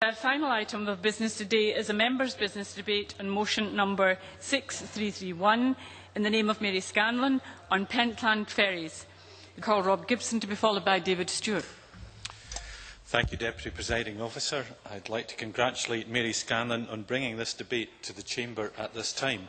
The final item of business today is a members' business debate on motion number 6331 in the name of Mary Scanlon on Pentland Ferries. I call Rob Gibson to be followed by David Stewart. Thank you, Deputy Presiding Officer. I'd like to congratulate Mary Scanlon on bringing this debate to the Chamber at this time.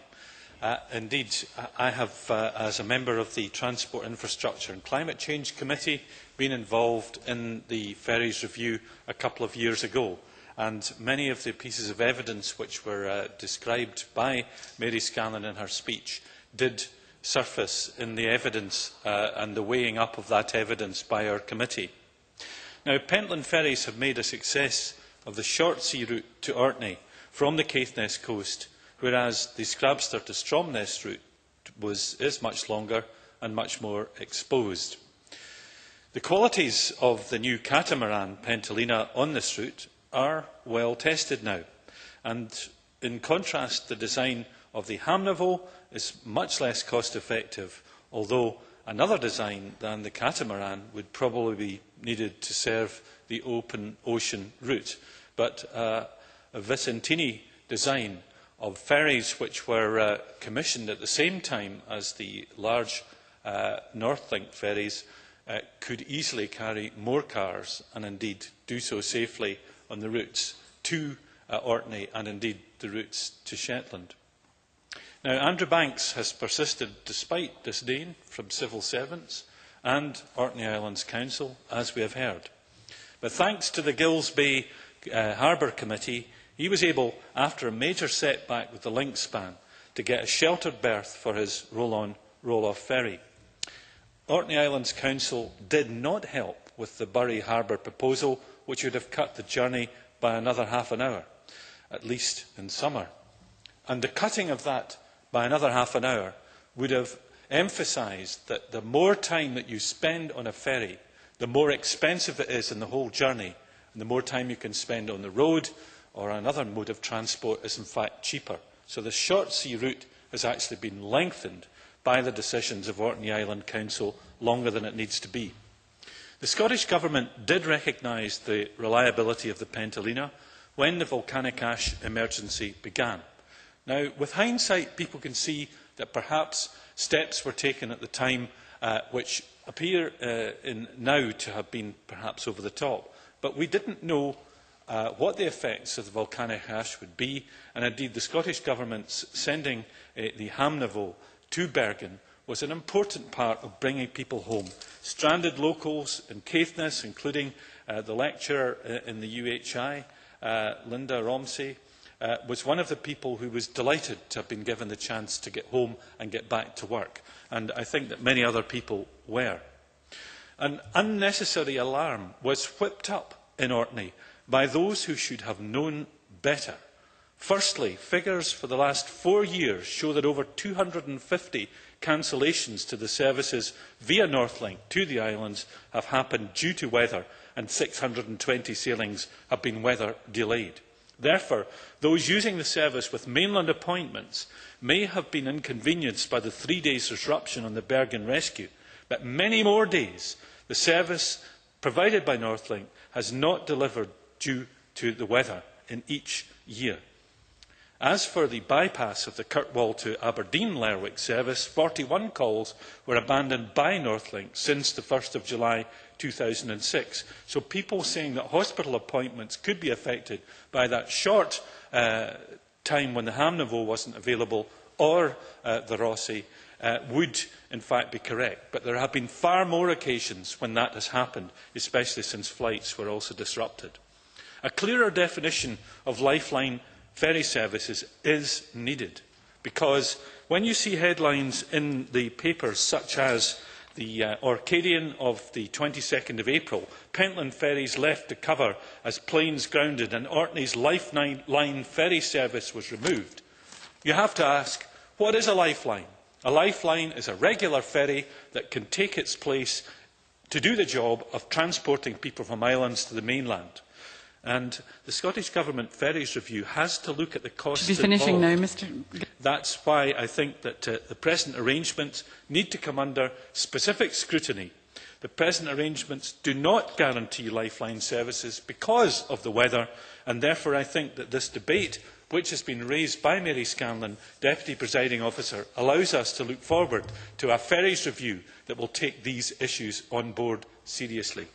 Indeed, I have, as a member of the Transport, Infrastructure and Climate Change Committee, been involved in the ferries review a couple of years ago. And many of the pieces of evidence which were described by Mary Scanlon in her speech did surface in the evidence and the weighing up of that evidence by our committee. Now, Pentland Ferries have made a success of the short sea route to Orkney from the Caithness coast, whereas the Scrabster to Stromness route is much longer and much more exposed. The qualities of the new catamaran Pentalina on this route are well tested now, and in contrast, the design of the Hamnavoe is much less cost effective, although another design than the catamaran would probably be needed to serve the open ocean route. But a Vicentini design of ferries which were commissioned at the same time as the large Northlink ferries could easily carry more cars and indeed do so safely on the routes to Orkney and indeed the routes to Shetland. Now, Andrew Banks has persisted despite disdain from civil servants and Orkney Islands Council, as we have heard. But thanks to the Gills Bay Harbour Committee, he was able, after a major setback with the link span, to get a sheltered berth for his roll-on, roll-off ferry. Orkney Islands Council did not help with the Bury Harbour proposal, which would have cut the journey by another half an hour, at least in summer. And the cutting of that by another half an hour would have emphasised that the more time that you spend on a ferry, the more expensive it is in the whole journey, and the more time you can spend on the road or another mode of transport is in fact cheaper. So the short sea route has actually been lengthened by the decisions of Orkney Island Council longer than it needs to be. The Scottish Government did recognise the reliability of the Pentalina when the volcanic ash emergency began. Now, with hindsight, people can see that perhaps steps were taken at the time which appear now to have been perhaps over the top. But we didn't know what the effects of the volcanic ash would be, and indeed the Scottish Government's sending the Hamnavoe to Bergen was an important part of bringing people home. Stranded locals in Caithness, including the lecturer in the UHI, Linda Romsey, was one of the people who was delighted to have been given the chance to get home and get back to work. And I think that many other people were. An unnecessary alarm was whipped up in Orkney by those who should have known better. Firstly, figures for the last 4 years show that over 250 cancellations to the services via Northlink to the islands have happened due to weather, and 620 sailings have been weather delayed. Therefore, those using the service with mainland appointments may have been inconvenienced by the 3 days disruption on the Bergen rescue, but many more days the service provided by Northlink has not delivered due to the weather in each year. As for the bypass of the Kirkwall to Aberdeen Lerwick service, 41 calls were abandoned by Northlink since the 1st of July 2006. So people saying that hospital appointments could be affected by that short time when the Hamnavoe wasn't available or the Rossi would in fact be correct. But there have been far more occasions when that has happened, especially since flights were also disrupted. A clearer definition of lifeline ferry services is needed, because when you see headlines in the papers such as the Orcadian of the 22nd of April, Pentland Ferries left to cover as planes grounded and Orkney's lifeline ferry service was removed, you have to ask, what is a lifeline? A lifeline is a regular ferry that can take its place to do the job of transporting people from islands to the mainland. And the Scottish Government Ferries Review has to look at the costs involved. Finishing now, Mr. That's why I think that the present arrangements need to come under specific scrutiny. The present arrangements do not guarantee lifeline services because of the weather, and therefore I think that this debate, which has been raised by Mary Scanlon, Deputy Presiding Officer, allows us to look forward to a ferries review that will take these issues on board seriously.